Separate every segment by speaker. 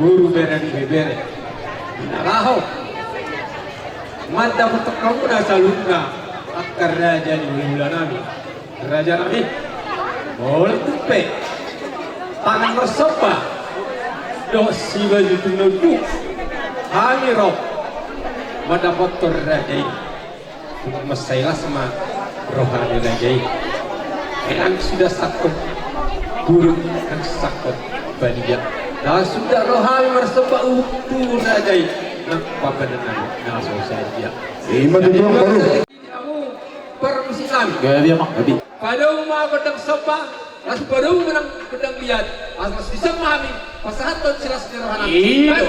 Speaker 1: guru berani bebere nalaho mata untuk kamu nasa luna akar raja di bulanami raja nabi boleh tupe tangan bersopa dosi baju tunjuk hamirok mada kotor raja ini masailah sama rohani raja ini enak sudah sakit buruk dan sakit banyak nah sudah rohani bersopa utuh raja ini nampak benar nah saja
Speaker 2: Ima dulu baru.
Speaker 1: kamu permusikan
Speaker 2: Gaya dia mak tadi.
Speaker 1: pada umah pedang sopa las pada umah pedang lihat asal bisa memahami pasahatan silas rohani
Speaker 2: Iya.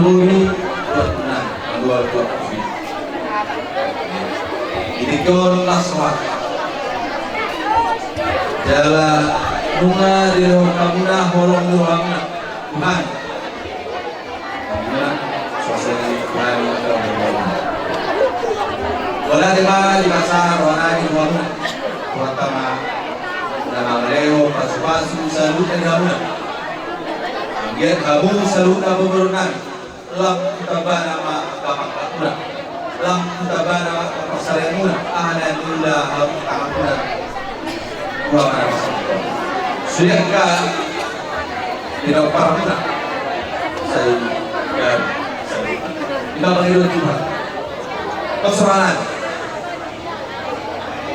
Speaker 3: Bumi berkenan dua kopi. Ini kon laswa. Jala bunga di kamuna holong duhamna. Tuhan. Kamuna sosai hari kamuna. Wala di ba di pasar wala di duhamna. Pertama nama Leo pas-pasu salut dan kamuna. Dia kamu salut apa berunan. Lam kutaba nama bapak kakuna. Lam kutaba nama bapak salemuna. Alhamdulillah hamdulillah. Sudahkah tidak pernah saya tidak mengiru Tuhan kesorangan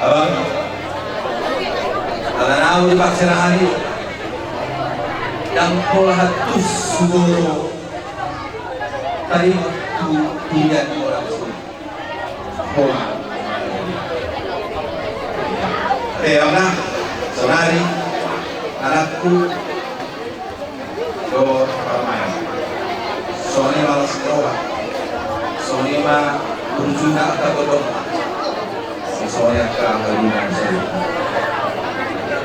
Speaker 3: abang ada nahu di paksana hari yang pola hatus sugoro tadi tulian orang pola teana sonari anakku do ramai soni malas kerowa soni ma berjuna atau bodong si soni akan berjuna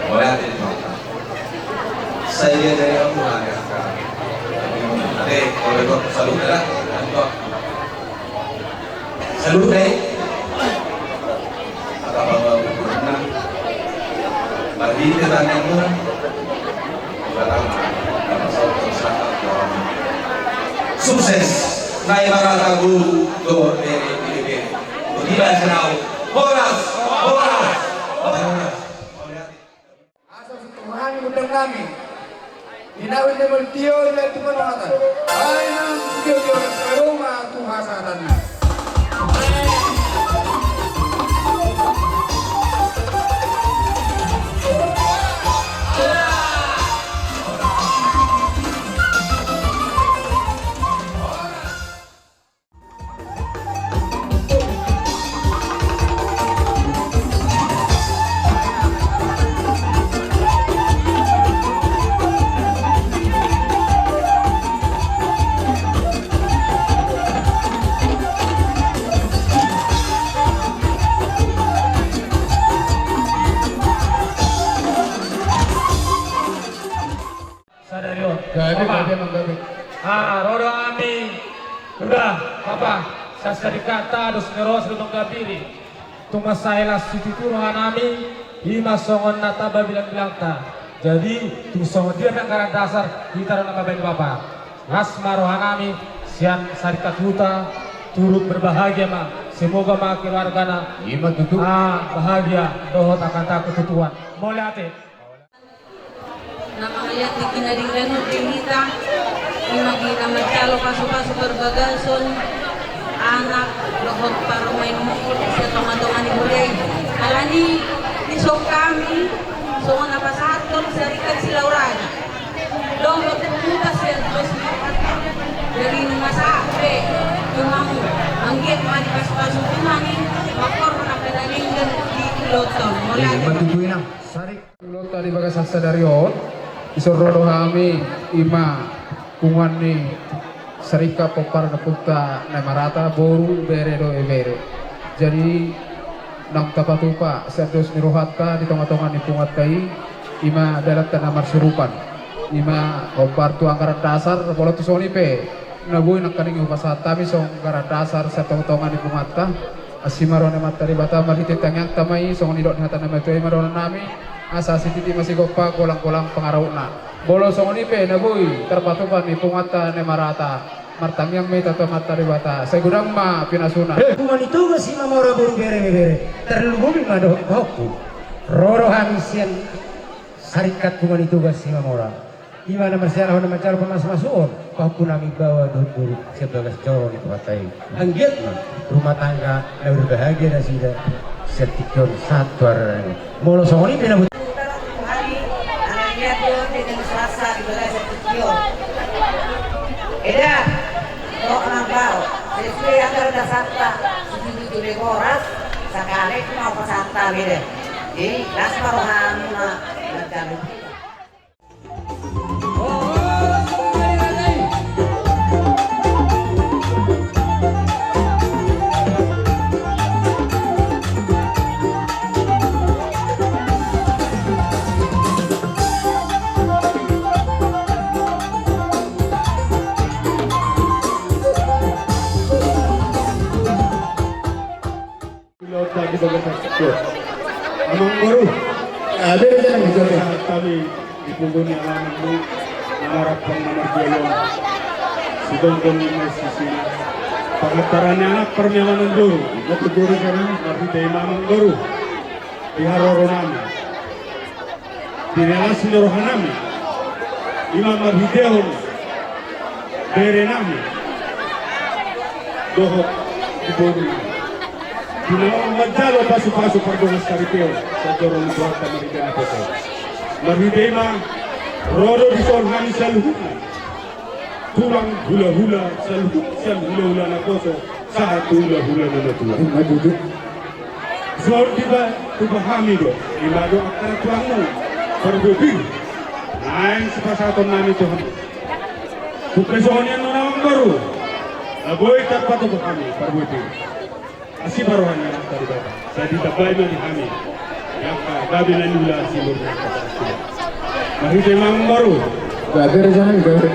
Speaker 3: boleh ada di mata saya dari aku ada nanti kalau itu salut dah salut deh apa bawa berenang bagi kita yang murah sukses naik marah guru do dari begini senau horas
Speaker 4: asal Tuhan undang kami dinawin dengan tio dan Tuhan mengatakan ayam tio seroma Tuhan satannya
Speaker 1: Rodo ami udah apa sasari kata dos neros lumang gabiri tumasailas siti turuhan ami ima songon nata bilang ta jadi tu songon dia nangkaran dasar kita nama baik bapak las marohan ami sian sarikat huta turut berbahagia ma semoga ma keluargana
Speaker 2: Ima tutup.
Speaker 1: bahagia dohot akan takut tutuan mau lihat
Speaker 5: Nakakayat di kinadingrenod pinita imagina magkalo kaso-kaso berbagason anak lohot para may numukul sa tunga-tunga ni Bulay alani nisok kami so nga napasatol sa rikat si Laurana lohot puta siya dos dari nga sabi tumang anggit manipas-pasok tumangin makor na kanalingan di Loton mula
Speaker 2: Ima tutuin ang
Speaker 4: sarik ulo tadi bagas sadarion isorodo kami ima kungan ni sarika popar na punta na marata boru bere do evere jadi nang tapatupa serdos niruhat ka di tengah-tengah ni pungat kai ima dalat tanah marsurupan ima popar tu anggaran dasar bola tu soni pe nabuy nak kaning upasat tami song anggaran dasar sa tengah-tengah ni pungat ka asimaro na matari bata marhiti tangyang tamay song nidot hatan na matuay maronan nami asa si titi masih gopa kolang-kolang pengaruhna bolo songoni pe nabuy terpatupan ni pungata ne marata martamyang may tatamat taribata sa gudang ma pinasuna
Speaker 6: kuman itu si mamora buru bere terlubung mado hoku roro hamisian sarikat kuman itu si mamora di mana masalah na macar pemas-masuon hoku nami bawa buru sebagai coro itu katai anggit rumah tangga na berbahagia na sida setikon satwar bolo songoni pe nabuy
Speaker 5: Eda, kok nampau, sesuai yang ada santa, setuju di koras, sekali mau pesanta gitu. Jadi, las marohan macam
Speaker 7: sebagai saksi. Amang baru
Speaker 4: Ada aja yang bisa.
Speaker 7: saat kami dipungguni alaman itu mengharapkan nomor dialog si Dongkong sisi pengetarannya anak permianan baru itu guru karena tapi imam baru di Haroronami di relasi rohanami imam Abidehon berenami dohok di bodoh Dinawang majalo pasu-pasu pardongas karipeo sa jorong buhat na marigan ako ko. Maridema, rodo di sol hani sa luhukan. Tulang hula-hula sa luhukan hula-hula na koso sa hula-hula na natulang.
Speaker 4: Maduduk.
Speaker 7: So, diba hami do? Iba do akara tulang mo. Pargobi. Nain sa pasaton namin ito hami. Kupresohon yan no namang baru. Aboy tapat ito kami, pargobi. Así barohanya dari Bapak. Saya ditabai di kami. Yang gabi na nula silur. Mari memang baru.
Speaker 4: Gagar jangan gagar.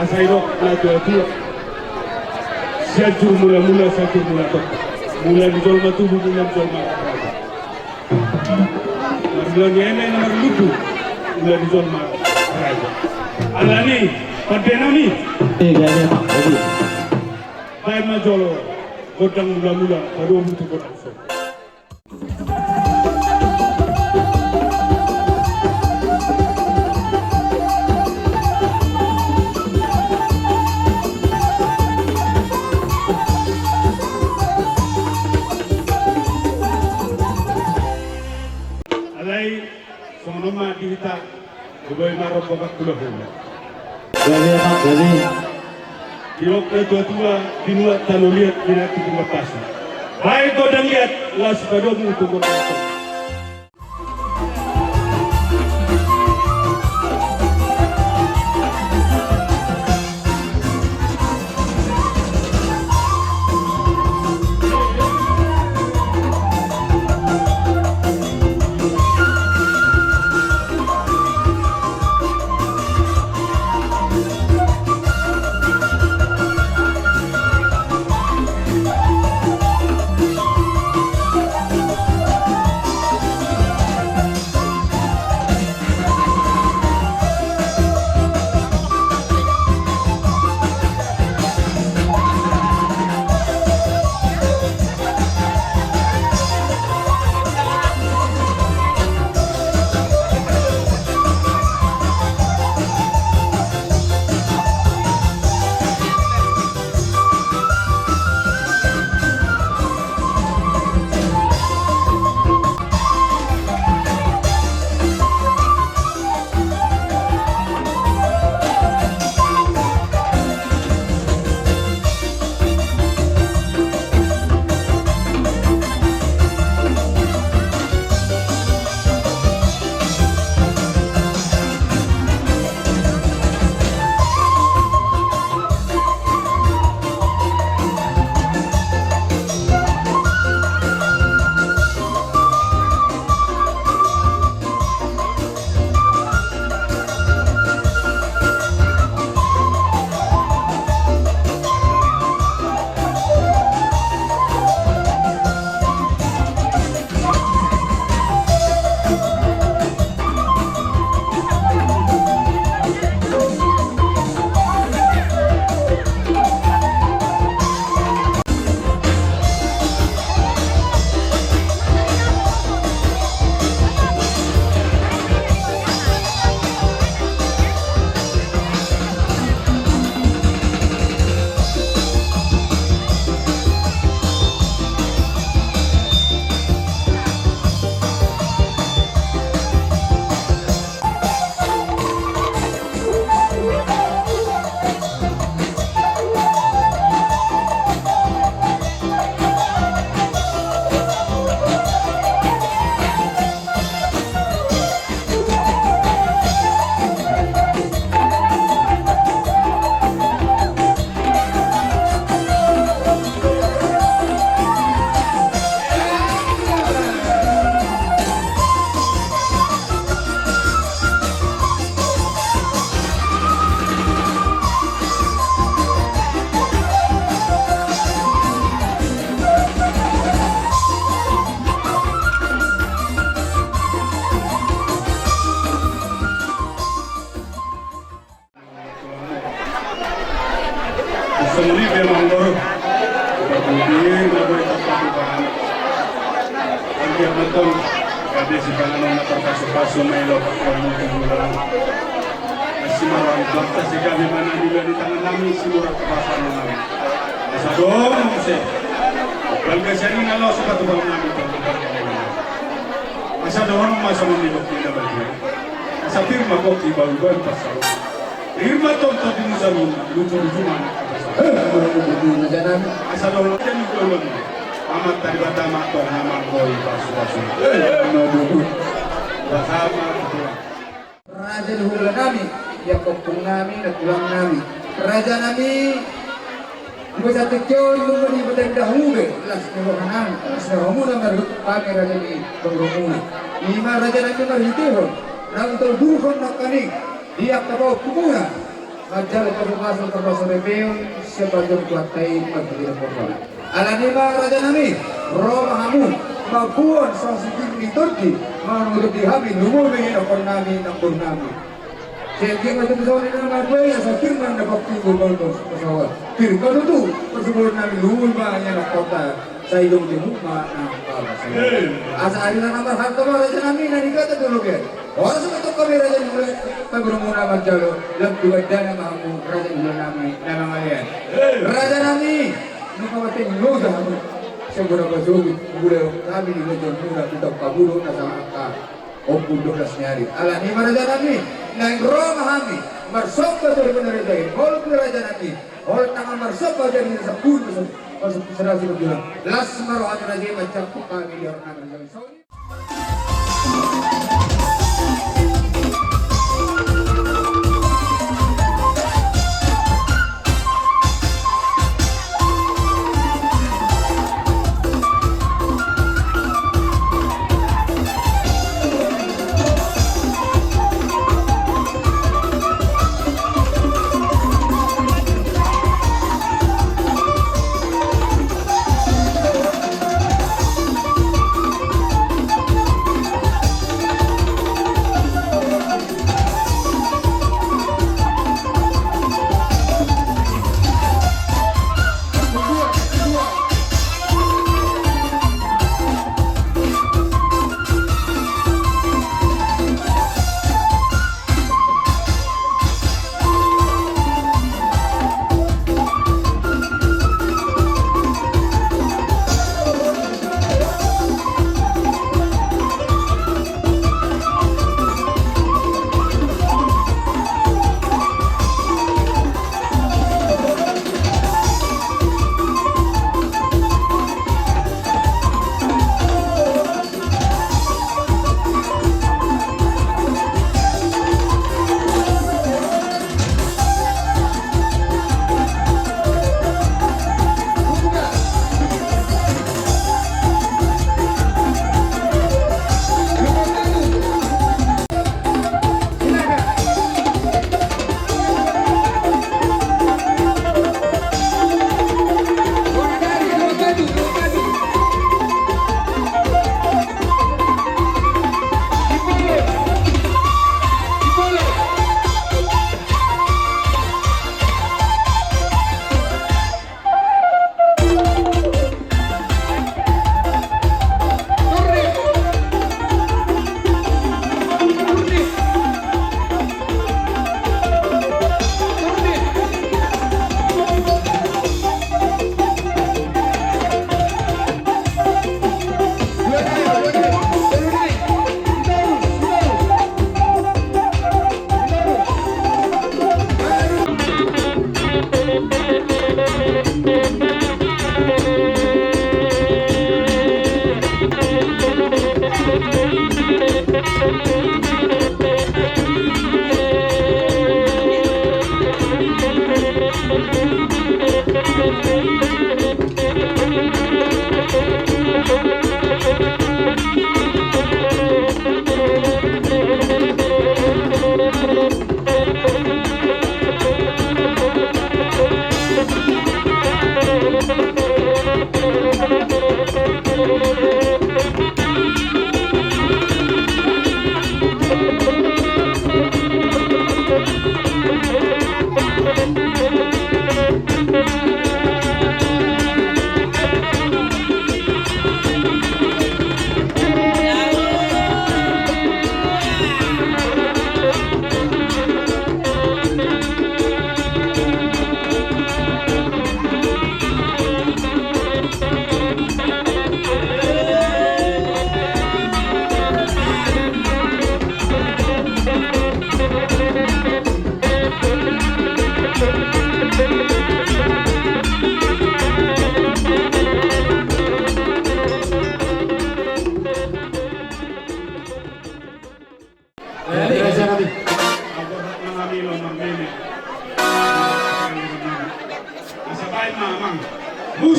Speaker 7: Asairo na tua. Sejur mula tok. Mula di jol matu mula jol matu. Mula ni ene nomor lutu. Mula di jol matu. Alani, padenami.
Speaker 2: Gaya Pak Abi.
Speaker 7: Baik majolo. Godang mula-mula, baru butuh godang so. Alai, sonoma dihita, gubai marok bokak kulah-kulah.
Speaker 2: Gaya Pak Abi.
Speaker 7: Dilok na tua-tua, dinuat talo liat, dinati kumapasa. Baik godang liat, las padomu tunggu pasok. Mungkin lebih tepat bukan. Ang betul. Kasi si Panganong napapaso-paso may lopak ko mungkin mula. Kasi marang kasi kami mananila ni tangan namin siguro kapasan namin. Nasa doon kasi. Balga siya rin alaw sa katubang namin. Nasa doon ang masamang nilok nila ba diyan? Nasa firma ko, iba-iba ang pasaw. Firma tong tabi mo sa luna, luto-luto man ang kapasaw. Nasa doon ang dyan yung tulong mo. Amat tadi batama ko naman ko ipasu-pasu. Ano dulu? Batama ko.
Speaker 4: Raja hula nami, ya kopung nami, natulang nami. Raja nami, bisa tekyo yung mga ibutang dahube, las nilohanan, las naromuna marut kami raja ni pengromuna. Lima raja nami marhitihon, nang terduhon na kaning, diak tabaw kumuna. Majal termasuk termasuk rebeon, sebagai kuatai magbira korban. Alanima raja nami, Roma hamun, mabuan sa sigil ni Turki, manurut dihami, lumulingin ako namin ang burnami. Siyempre nga ito sa nila naman ba, sa firman na pagpigol ko sa kasawal. Firma ito, pasubor namin lumulma niya ng kota sa ilong tinuma ng kawasan. Asa ayon na naman, harta mo raja namin, nanikata tulog yan. Oras sa ito kami raja nila, pagurumuna magjalo, lagduwagda na mahamu, raja nila namin, namangalayan. Raja namin! Nung kawating loda mo, siya muna ba sumit, mula kami ni Rajan muna kita kabulo na sa angka o 12 nyari. Ala ni Raja namin, na yung Roma kami, marsok ka doon na Rajan, hol ko Raja namin, hol tangan marsok ka dyan sa puno sa sarasi ko bilang. Last maro at Rajan, macam po kami di orang namin.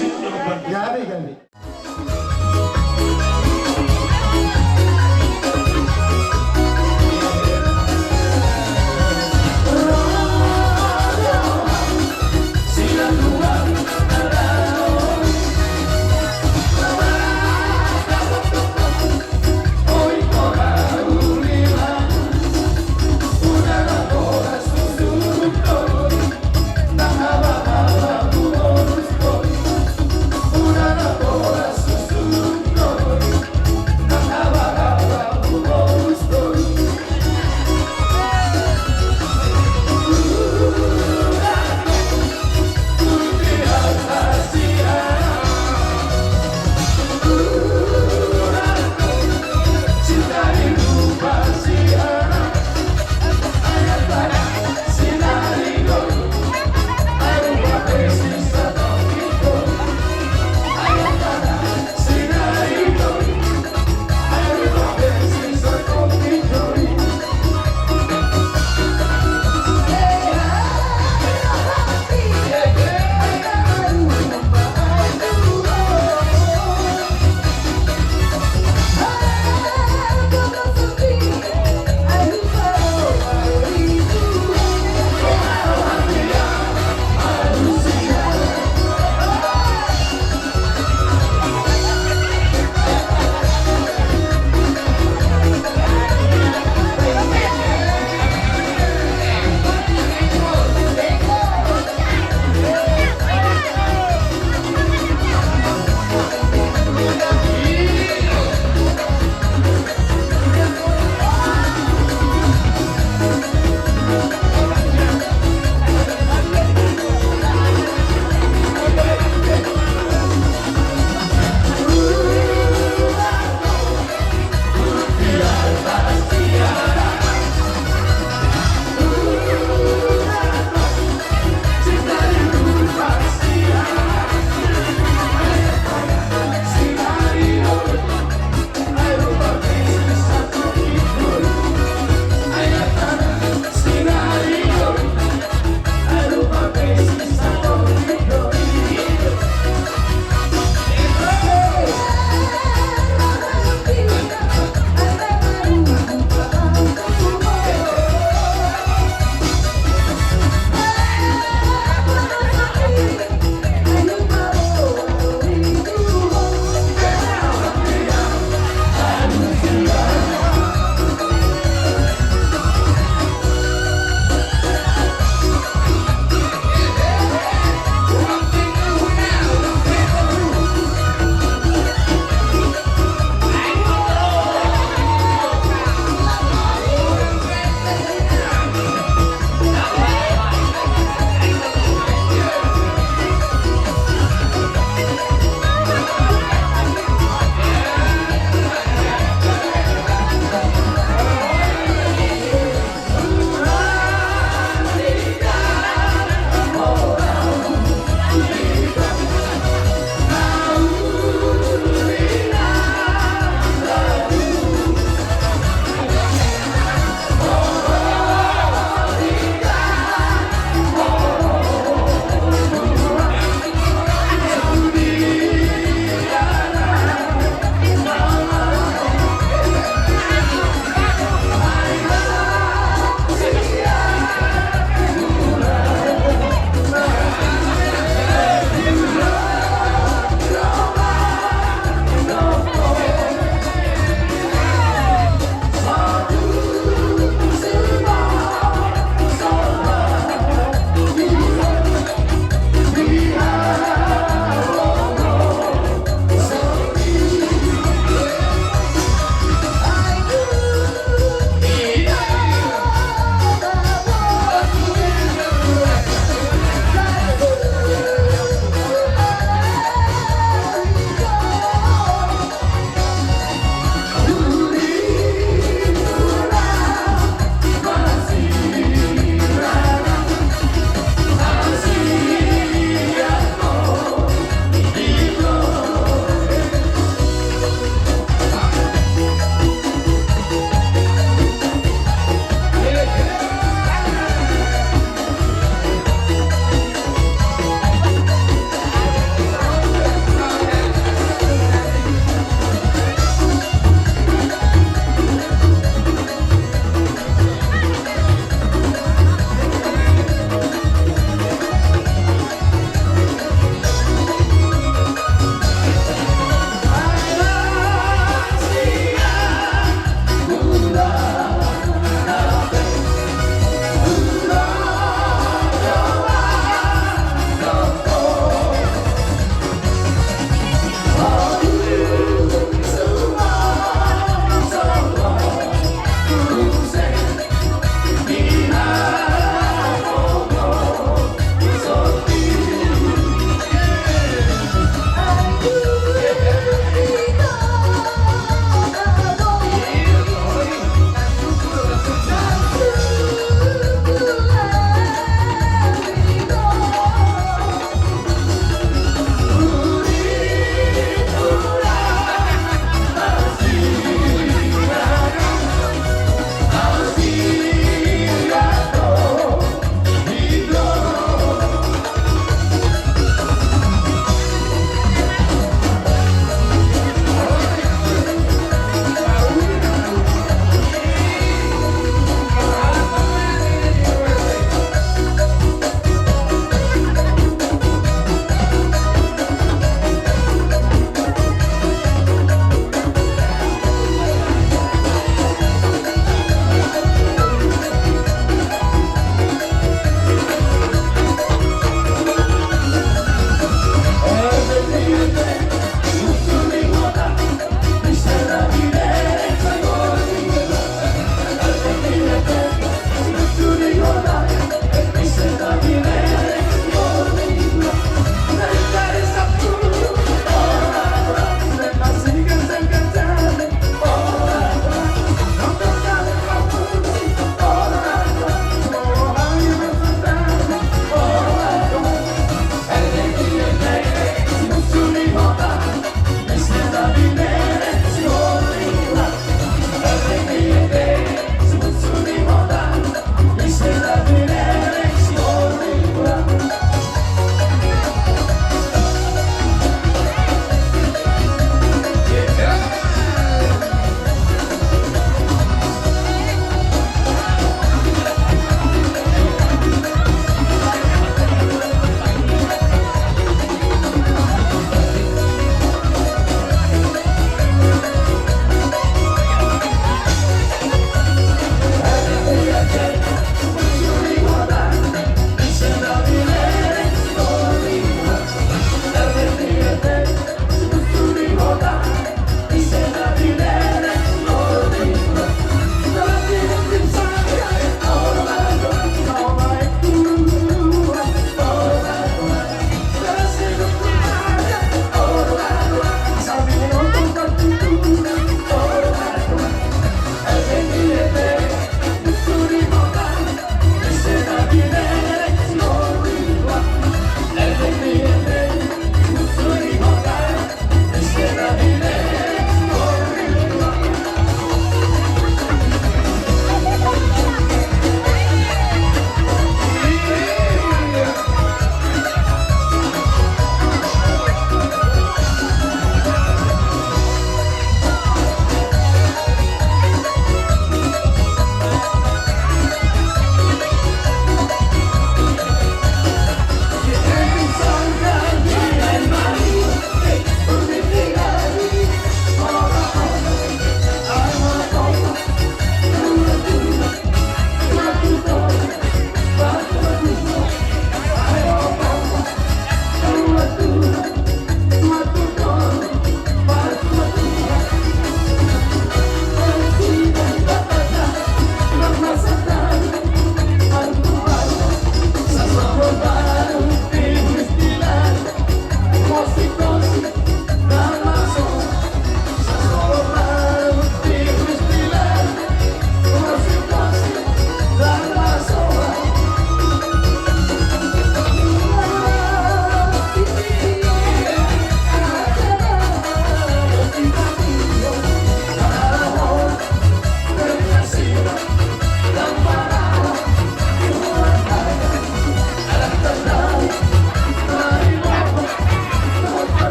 Speaker 7: musik yang bantu.
Speaker 6: Gabi, gabi.
Speaker 8: Una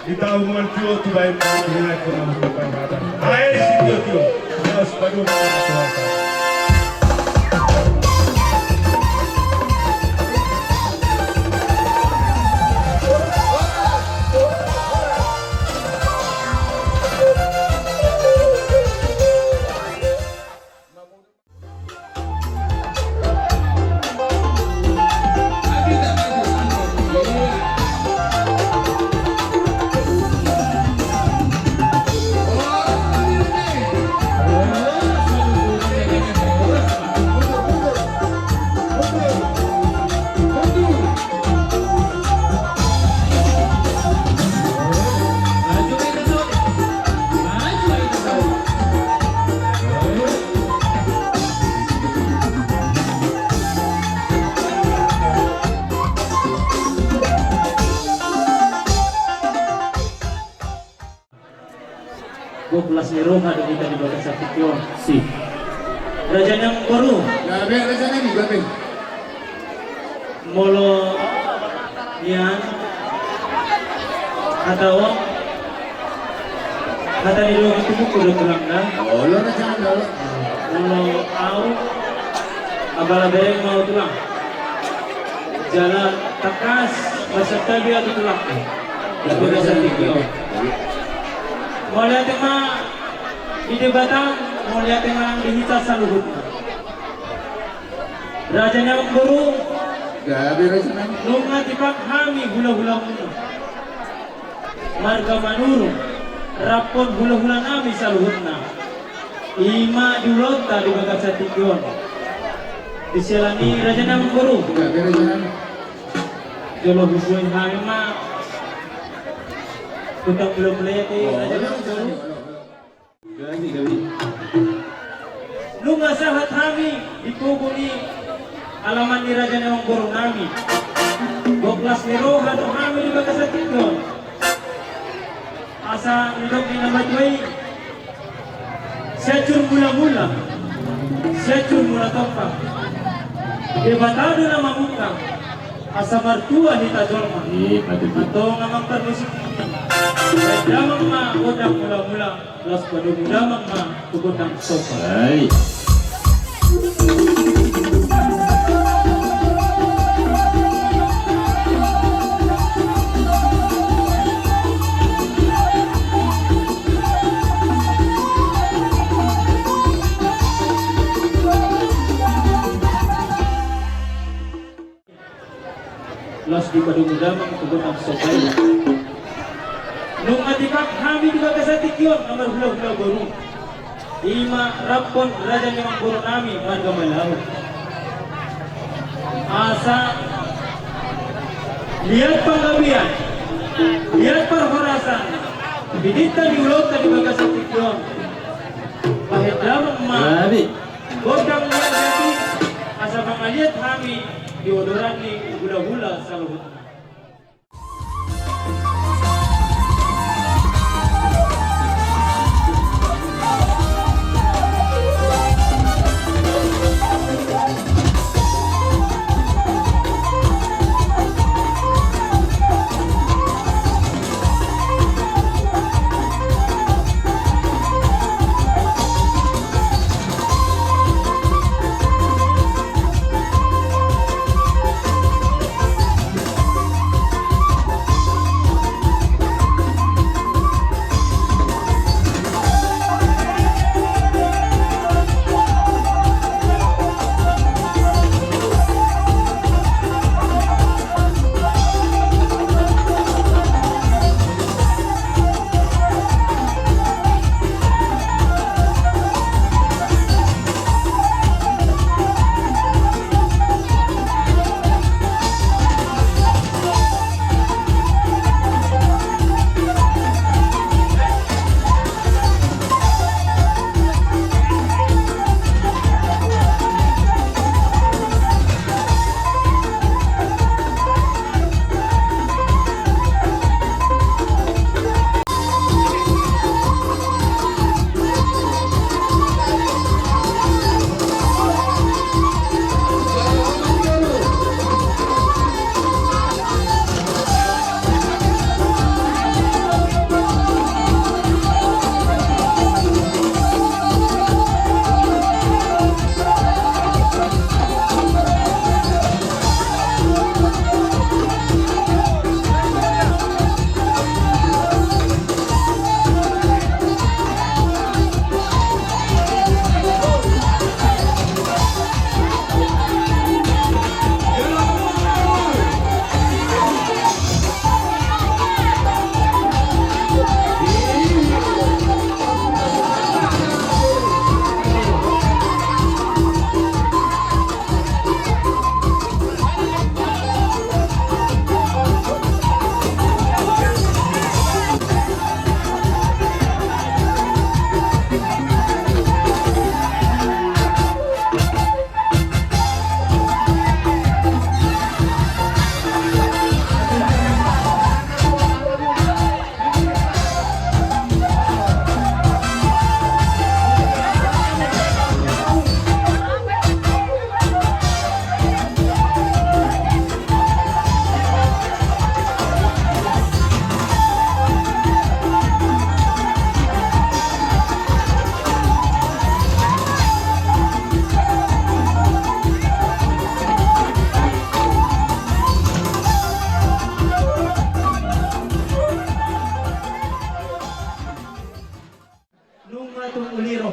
Speaker 7: Itaw mo ang tiyo, tibay mo ang hinay ko ng mga pangkatan. Ay, si tiyo. Diyos, pagod na katuwa ka.
Speaker 2: Belas Niroha dan kita di Bagas Satikyon. Si Raja yang baru.
Speaker 4: Gabi, raja na ni, gabi.
Speaker 2: Molo yan Katawang kata ni Roha itu kuda pulang na.
Speaker 4: Olo raja na, olo.
Speaker 2: Molo au abala bereng mau tulang. Jalan takas beserta dia tu tulang. Bagas Satikyon. Mulai tema di Batang, mulai tema di Hita Saluhut. Raja yang baru,
Speaker 4: Gabi, raja na.
Speaker 2: lunga tipak hami hula-hula muna. Marga manurung, rapon hula-hula nami saluhutna. Ima dulot tadi Bagas Satikyon. Diselani raja yang baru.
Speaker 4: Gabi, raja na.
Speaker 2: Jolo busuin hami ma. Kutang belum melihat raja yang baru. Lunga sahat kami dipukuli alaman ni Raja Nawang Borong nami. 12 Niroha do kami di Bagas Satikyon. Asa nidok ni namajway. Secur mula-mula. Secur mula tompang. Debatado na mamutang. Asa martua ni tajolma. Ato nga magparmusik. Kaya damang ma kodang mula-mula. Los padung damang ma tukutang sopa.
Speaker 1: Baik.
Speaker 2: Los di padung damang tukutang sopa. Nung atikak kami di Bagas Satikyon nomor hula-hula baru. Ima rapon Raja Nawang Borong nami marga Malaw. Asa lihat panggabian, lihat perhorasan. Bidita diulot di Bagas Satikyon. Pahit damang ma. Godang lihat jati. Asa pangaliat kami diodoran ni hula-hula saluhut.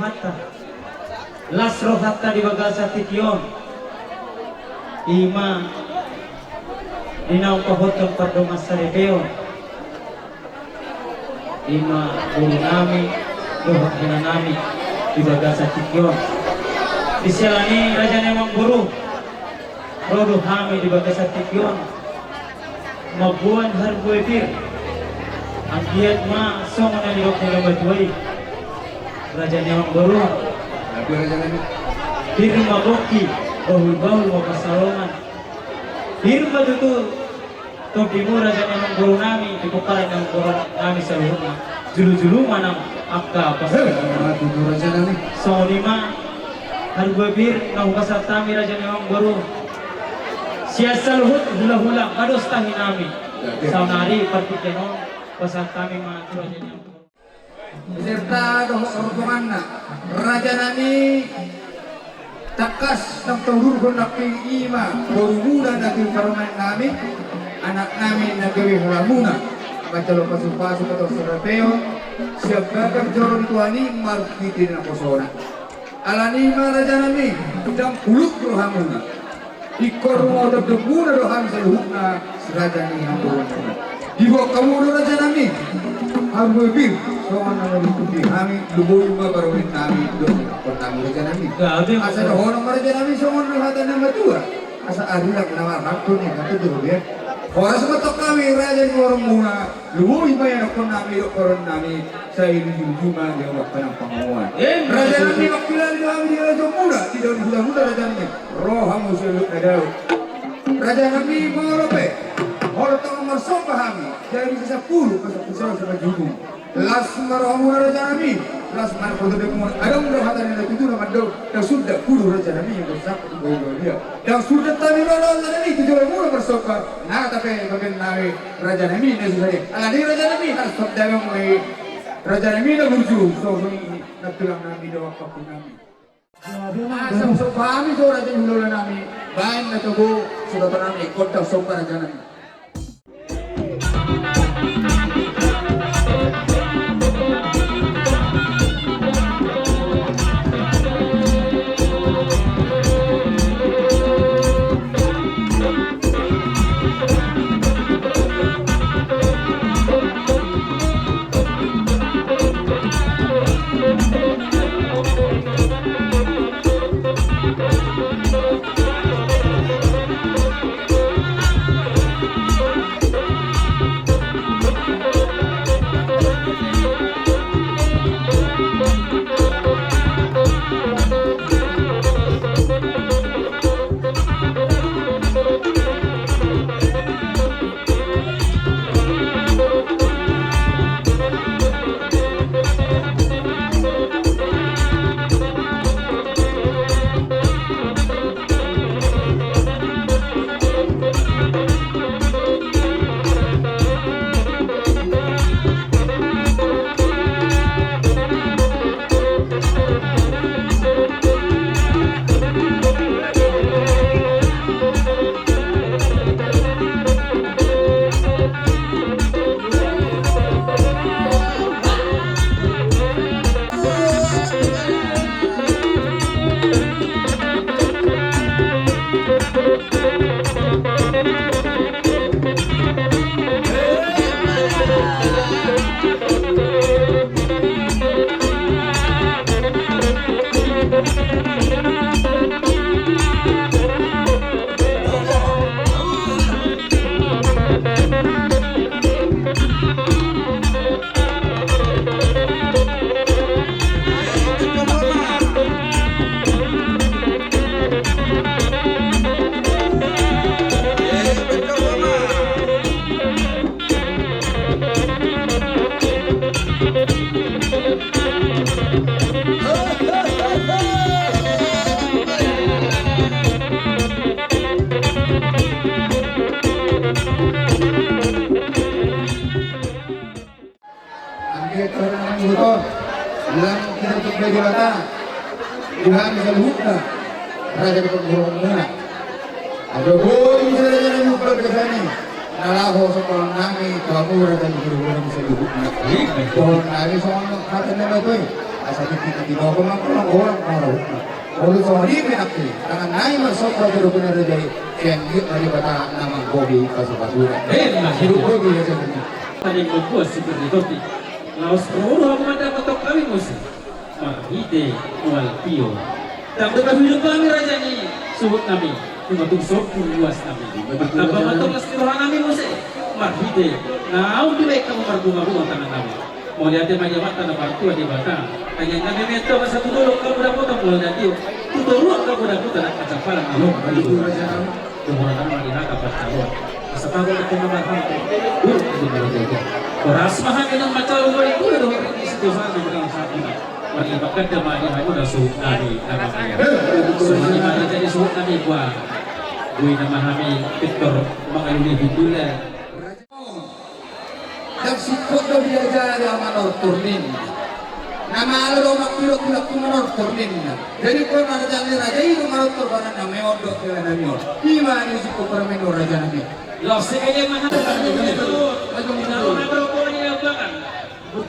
Speaker 2: hatta. Lasro hatta di bagasa tikion. Ima inaw kahotong pardongas sa repeo. Ima guru nami dohot hina nami di bagasa tikion. Disilani raja nemang guru. Rodo hami di bagasa tikion. Mabuan harbuetir. Ang giat ma songo na nilok nila batuay. Raja nemang guru.
Speaker 4: Tapi raja nami.
Speaker 2: Diri magoki. Bahul-bahul mau pasalongan. Diri begitu. Topi murah raja nemang guru nami. Dibukain ng guru nami sa luhut. Julu-julu manang akka pasalongan.
Speaker 4: Tujuh raja nami.
Speaker 2: So lima harbuetir nahukasat tami raja nemang guru. Siasa luhut hula-hula kados tahi nami. Saunari partikenon pasat kami mantu raja nemang guru.
Speaker 4: Beserta rombongan raja nami takas ng turun naking ima berumuda naking karunan nami anak nami nagawi halamuna macalo pasupasok atau serapeo siap bakar joron tuani markiti na kosona alani ma raja nami dang puluk rohamuna ikorumo debuna doham seluhna raja nami hamburun dibawa kamu raja nami Harbubir, soan nama diputi kami, luboy ma baruin kami doon pertama raja nami. Asa doon ang raja nami soan lahatan nama tua. Asa arilang nama rakto ni kata dulu ya. Orang semetok kami raja ni orang muna, luboy ma yang kon nami do koron nami sa ini juma dia waktu ng pangawan. Raja nami makilan dia kami dia raja muna, tidak muda raja nami. Rohamu seluk ada. Raja nami morope. Orang tak masuk kami dari sisa 10 ke 10 sampai jumlah. Las maramu raja nami, las mar kodo de kumon. Ada mudah hatan yang itu nama do. Dan sudah 10 raja nami yang besar itu boleh dia. Dan sudah tadi raja nami itu jual murah bersoka. Nah tapi bagian nami raja nami ini sudah. Ada raja nami harus stop dagang mai. Raja nami dah burju. So ini nak tulang nami do waktu nami. Asam so kami do raja hulula nami. Bain na tubo sudah nami kota sopa raja nami. bilang kita untuk meja mata Tuhan bisa lupa raja kepenggurungnya ada boy bisa raja yang lupa kesana nalaho sekolah nami kamu raja kepenggurungnya bisa lupa pohon nami soal katanya betul
Speaker 8: asa kita di bawah orang orang Olu sohri menakti, tangan naik masuk pada benar dari yang dari kata nama Bobby Pasupasura. Hidup Bobby ya sebenarnya.
Speaker 1: Tadi membuat seperti itu. Laos Roro mata kotok kami musim. Mahide wal pio. Tak berkat hidup kami raja ni. Suhut kami. Tumatung sopu luas kami. Tak bermatok lestirohan kami musim. Mahide. Naum dilek kamu margunga-bunga tangan kami. Mau lihat dia mata na bartua di bata. Kanya kami meto masa tudulok kamu dah potong pulau nanti. Tudulok kamu dah potong nak kacang palang alok. Itu raja kami. Tumuhan kami malihaka pertaruan. Sepago kita memaham. Itu mereka. Koras mahal dengan macam luar itu ada orang di situ sana berang saat ini. Menyebabkan demani aku dah suhut nabi nama saya. Semuanya mana jadi suhut nabi gua. Gue nama kami Victor mengalami hidupnya.
Speaker 8: Dan sikot do biaja ada manor turnin. Nama alo makilok manor turnin. Jadi kalau ada jalan raja itu manor turbanan nama odo kira namior. Ima ni sikot permenor raja nabi.
Speaker 1: Loh, sekali mana itu? Kalau merokok ini lakukan,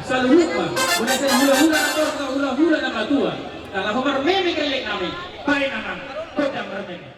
Speaker 1: selalu lupa. Bukan saya hula-hula atau hula-hula nama tua. Kalau mermemi kelek kami, baik nama, kodam mermemi.